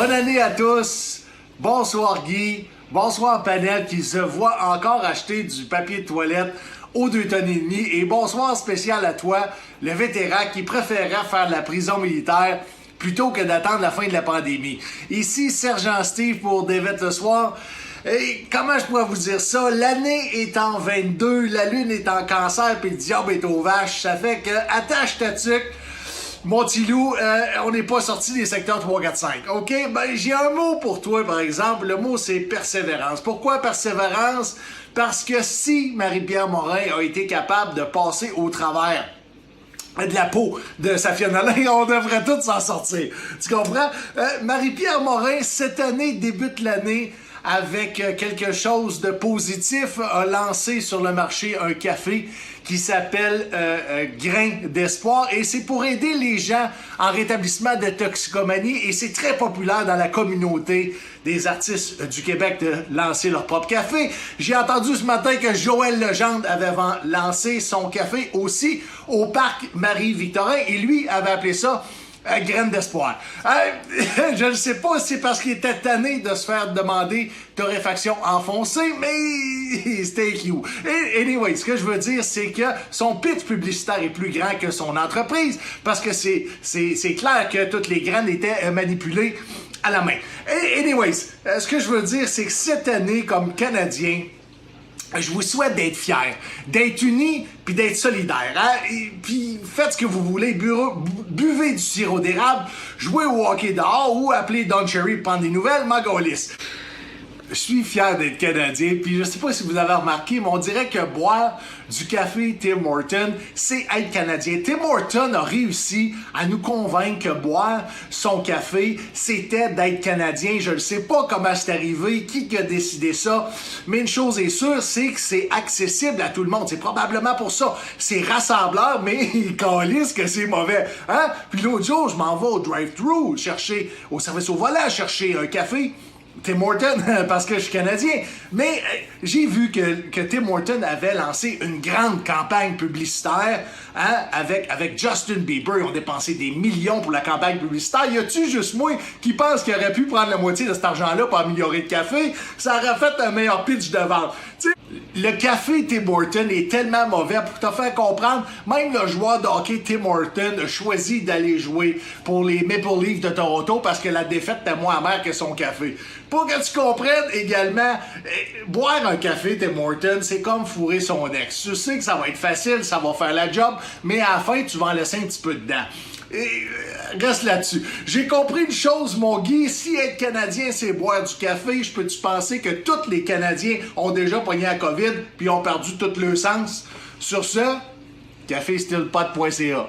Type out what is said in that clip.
Bonne année à tous. Bonsoir Guy. Bonsoir Panel qui se voit encore acheter du papier de toilette aux 2,5 tonnes. Et bonsoir spécial à toi, le vétéran qui préférerait faire de la prison militaire plutôt que d'attendre la fin de la pandémie. Ici Sergent Steve pour David le soir. Et comment je pourrais vous dire ça? L'année est en 22, la lune est en cancer, puis le diable est aux vaches. Ça fait que, attache ta tuque, mon petit loup, on n'est pas sorti des secteurs 3, 4, 5. OK? Ben, j'ai un mot pour toi, par exemple. Le mot, c'est persévérance. Pourquoi persévérance? Parce que si Marie-Pierre Morin a été capable de passer au travers de la peau de Safia Nolin, on devrait tous s'en sortir. Tu comprends? Marie-Pierre Morin, cette année, débute l'année avec quelque chose de positif, a lancé sur le marché un café qui s'appelle Grain d'Espoir et c'est pour aider les gens en rétablissement de toxicomanie et c'est très populaire dans la communauté des artistes du Québec de lancer leur propre café. J'ai entendu ce matin que Joël Legendre avait lancé son café aussi au parc Marie-Victorin et lui avait appelé ça Graine d'espoir. Je ne sais pas si c'est parce qu'il était tanné de se faire demander torréfaction enfoncée, mais stay cute. Anyway, ce que je veux dire, c'est que son pitch publicitaire est plus grand que son entreprise, parce que c'est clair que toutes les graines étaient manipulées à la main. Anyways, ce que je veux dire, c'est que cette année, comme Canadien, je vous souhaite d'être fiers, d'être unis, puis d'être solidaires. Hein? Et puis faites ce que vous voulez, buvez du sirop d'érable, jouez au hockey dehors ou appelez Don Cherry pour prendre des nouvelles, Magolis. Je suis fier d'être Canadien, puis je sais pas si vous avez remarqué, mais on dirait que boire du café Tim Hortons, c'est être Canadien. Tim Hortons a réussi à nous convaincre que boire son café, c'était d'être Canadien. Je ne sais pas comment c'est arrivé, qui a décidé ça, mais une chose est sûre, c'est que c'est accessible à tout le monde. C'est probablement pour ça. C'est rassembleur, mais ils calissent que c'est mauvais. Hein? Puis l'autre jour, je m'en vais au drive-thru, au service au volant, chercher un café. Tim Hortons, parce que je suis Canadien. Mais j'ai vu que Tim Hortons avait lancé une grande campagne publicitaire hein, avec Justin Bieber. Ils ont dépensé des millions pour la campagne publicitaire. Y a-tu juste moi qui pense qu'il aurait pu prendre la moitié de cet argent-là pour améliorer le café? Ça aurait fait un meilleur pitch de vente. T'sais, le café Tim Hortons est tellement mauvais pour te faire comprendre. Même le joueur de hockey Tim Hortons a choisi d'aller jouer pour les Maple Leafs de Toronto parce que la défaite était moins amère que son café. Pour que tu comprennes également, boire un café Tim Hortons, c'est comme fourrer son ex. Tu sais que ça va être facile, ça va faire la job, mais à la fin, tu vas en laisser un petit peu dedans. Et reste là-dessus. J'ai compris une chose, mon Guy, si être Canadien, c'est boire du café, je peux-tu penser que tous les Canadiens ont déjà pogné la COVID puis ont perdu tout leur sens? Sur ce, café-style-pot.ca.